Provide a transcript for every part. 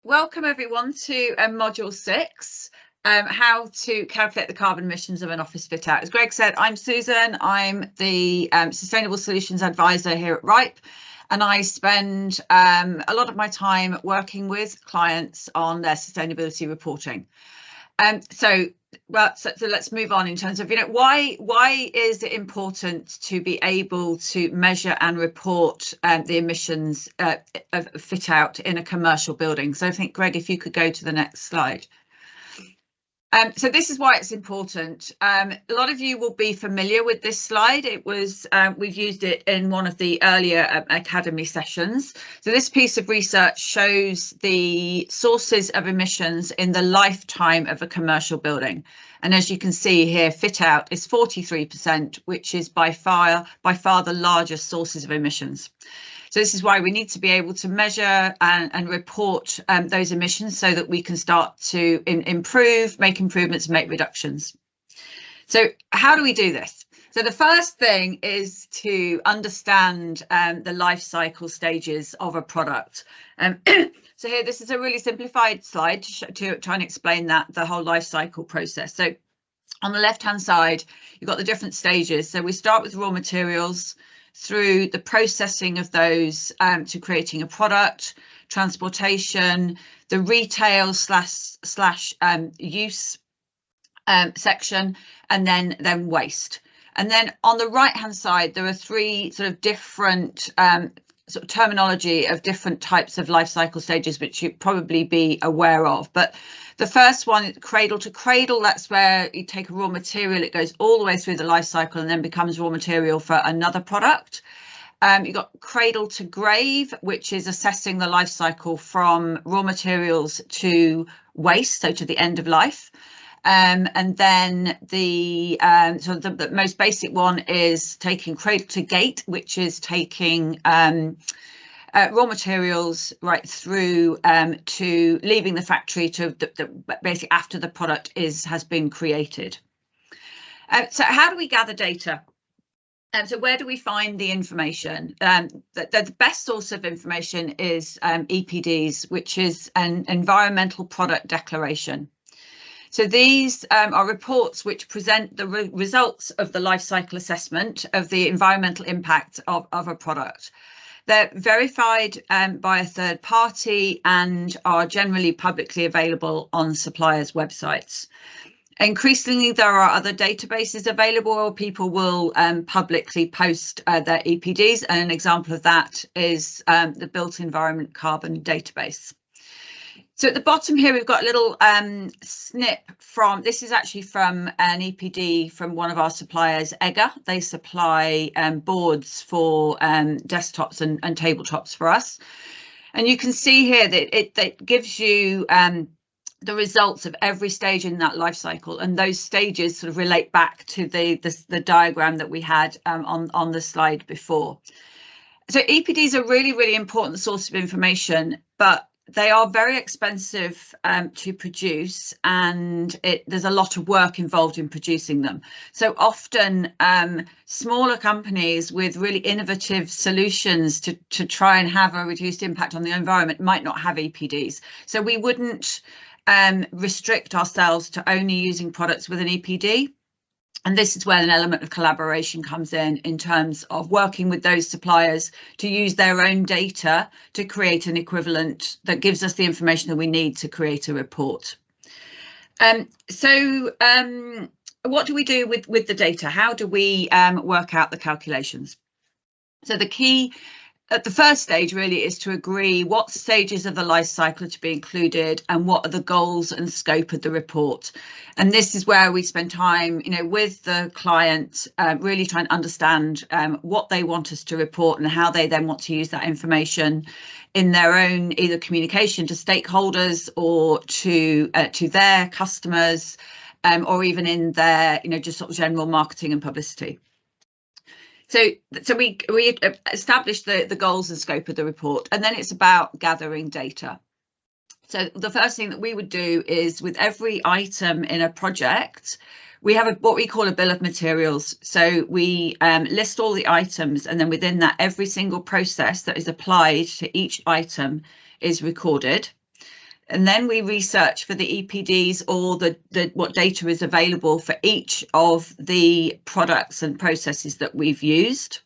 welcome everyone to module 6, how to calculate the carbon emissions of an office fit out. As Greg said, I'm Susan. I'm the Sustainable Solutions Advisor here at RIPE, and I spend a lot of my time working with clients on their sustainability reporting. So let's move on in terms of, why is it important to be able to measure and report the emissions of fit out in a commercial building? So I think, Greg, if you could go to the next slide. So this is why it's important. A lot of you will be familiar with this slide. It was we've used it in one of the earlier academy sessions. So this piece of research shows the sources of emissions in the lifetime of a commercial building. And as you can see here, fit out is 43%, which is by far the largest sources of emissions. So this is why we need to be able to measure and report those emissions so that we can start to improve, make improvements, make reductions. So how do we do this? So the first thing is to understand the life cycle stages of a product. So here, this is a really simplified slide to try and explain the whole life cycle process. So on the left-hand side, you've got the different stages. So we start with raw materials, through the processing of those to creating a product, transportation, the retail slash use section, and then waste. And then on the right hand side, there are three sort of different sort of terminology of different types of life cycle stages, which you'd probably be aware of. But the first one, cradle to cradle, that's where you take a raw material, it goes all the way through the life cycle and then becomes raw material for another product. You've got cradle to grave, which is assessing the life cycle from raw materials to waste, so to the end of life. And then the most basic one is taking cradle to gate, which is taking raw materials right through to leaving the factory to basically after the product has been created. So how do we gather data? So where do we find the information? The best source of information is EPDs, which is an environmental product declaration. So these are reports which present the results of the life cycle assessment of the environmental impact of a product. They're verified by a third party and are generally publicly available on suppliers' websites. Increasingly, there are other databases available where people will publicly post their EPDs, and an example of that is the Built Environment Carbon Database. So at the bottom here, we've got a little snip from, this is actually from an EPD from one of our suppliers, EGA. They supply boards for desktops and tabletops for us. And you can see here that it gives you the results of every stage in that life cycle. And those stages sort of relate back to the diagram that we had on the slide before. So EPDs are really, really important source of information, but they are very expensive to produce, and there's a lot of work involved in producing them. So often smaller companies with really innovative solutions to try and have a reduced impact on the environment might not have EPDs. So we wouldn't restrict ourselves to only using products with an EPD. And this is where an element of collaboration comes in terms of working with those suppliers to use their own data to create an equivalent that gives us the information that we need to create a report. So what do we do with the data? How do we work out the calculations? So the key at the first stage really is to agree what stages of the life cycle are to be included and what are the goals and scope of the report. And this is where we spend time, with the client, really trying to understand what they want us to report and how they then want to use that information in their own either communication to stakeholders or to their customers, or even in their, just sort of general marketing and publicity. So we establish the goals and scope of the report, and then it's about gathering data. So the first thing that we would do is with every item in a project, we have what we call a bill of materials. So we list all the items, and then within that, every single process that is applied to each item is recorded. And then we research for the EPDs or what data is available for each of the products and processes that we've used.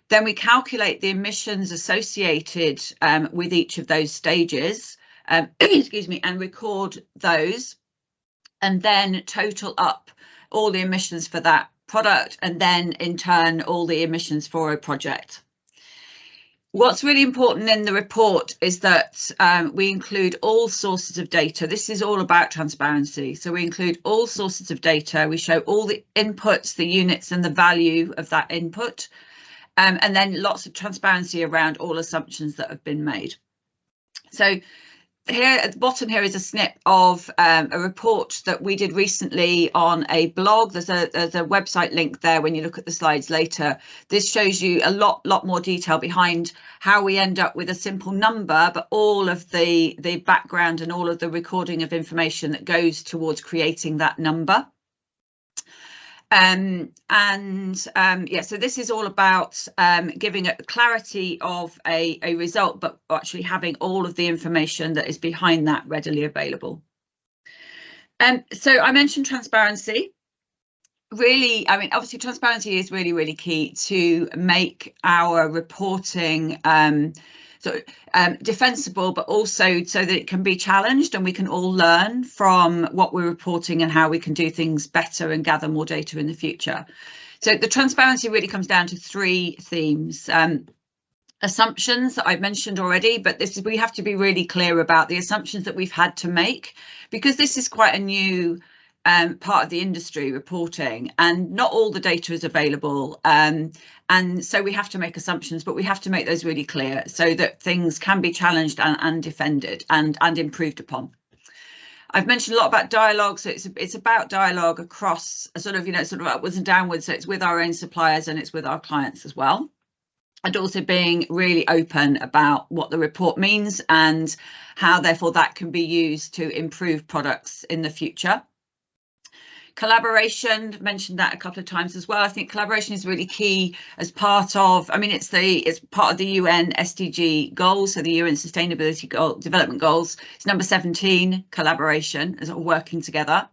Then we calculate the emissions associated with each of those stages, excuse me, and record those, and then total up all the emissions for that product, and then in turn all the emissions for a project. What's really important in the report is that we include all sources of data. This is all about transparency. So we include all sources of data. We show all the inputs, the units and the value of that input. And then lots of transparency around all assumptions that have been made. So here at the bottom here is a snip of a report that we did recently on a blog. There's a website link there when you look at the slides later. This shows you a lot more detail behind how we end up with a simple number, but all of the background and all of the recording of information that goes towards creating that number. Yeah, so this is all about giving a clarity of a result, but actually having all of the information that is behind that readily available. So I mentioned transparency. Really, I mean, obviously transparency is really key to make our reporting defensible, but also so that it can be challenged and we can all learn from what we're reporting and how we can do things better and gather more data in the future. So the transparency really comes down to three themes. Assumptions that I've mentioned already, but we have to be really clear about the assumptions that we've had to make, because this is quite a new part of the industry reporting, and not all the data is available, and so we have to make assumptions, but we have to make those really clear so that things can be challenged and defended and improved upon. I've mentioned a lot about dialogue, so it's about dialogue across a sort of upwards and downwards, so it's with our own suppliers and it's with our clients as well, and also being really open about what the report means and how therefore that can be used to improve products in the future. Collaboration, mentioned that a couple of times as well. I think collaboration is really key as part of, I mean, it's part of the UN SDG goals, so the UN Sustainability Development Goals. It's number 17, collaboration, as working together.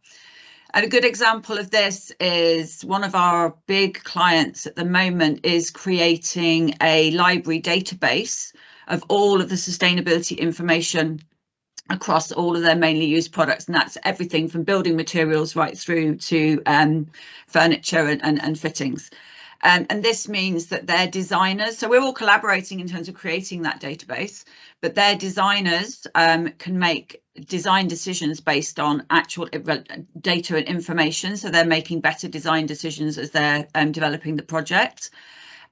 And a good example of this is one of our big clients at the moment is creating a library database of all of the sustainability information across all of their mainly used products, and that's everything from building materials right through to furniture and fittings. And this means that their designers, so we're all collaborating in terms of creating that database, but their designers can make design decisions based on actual data and information, so they're making better design decisions as they're developing the project.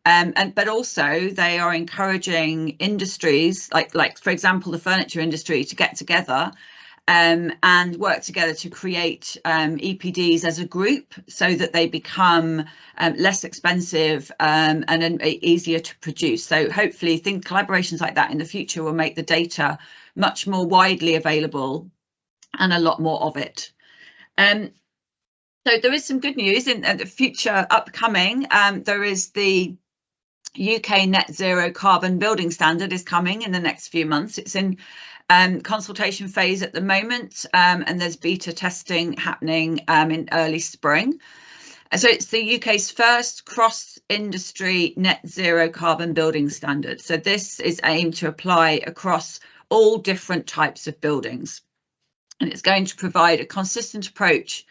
But also they are encouraging industries like for example the furniture industry to get together and work together to create EPDs as a group so that they become less expensive and easier to produce. So hopefully collaborations like that in the future will make the data much more widely available and a lot more of it. So there is some good news in the future upcoming. There is the UK net zero carbon building standard is coming in the next few months. It's in consultation phase at the moment, and there's beta testing happening in early spring. So it's the UK's first cross-industry net zero carbon building standard. So this is aimed to apply across all different types of buildings, and it's going to provide a consistent approach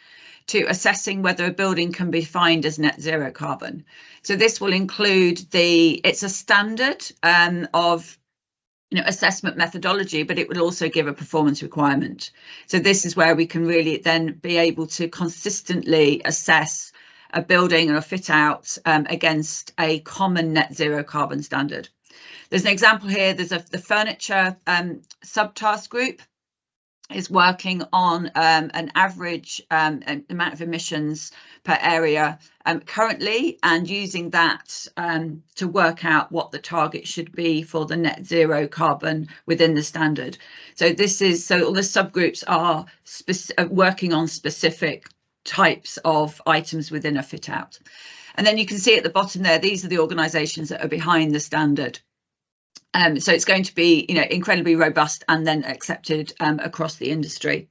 to assessing whether a building can be defined as net zero carbon. So this will include it's a standard of assessment methodology, but it will also give a performance requirement. So this is where we can really then be able to consistently assess a building or a fit out against a common net zero carbon standard. There's an example here. There's the furniture subtask group is working on an average amount of emissions per area currently, and using that to work out what the target should be for the net zero carbon within the standard. So all the subgroups are working on specific types of items within a fit out. And then you can see at the bottom there, these are the organisations that are behind the standard. So it's going to be, incredibly robust and then accepted across the industry.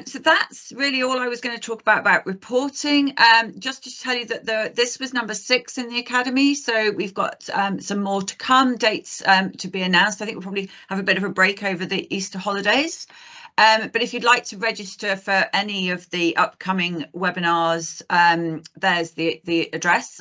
So that's really all I was going to talk about reporting. Just to tell you that this was number 6 in the Academy, so we've got some more to come, dates to be announced. I think we'll probably have a bit of a break over the Easter holidays. But if you'd like to register for any of the upcoming webinars, there's the address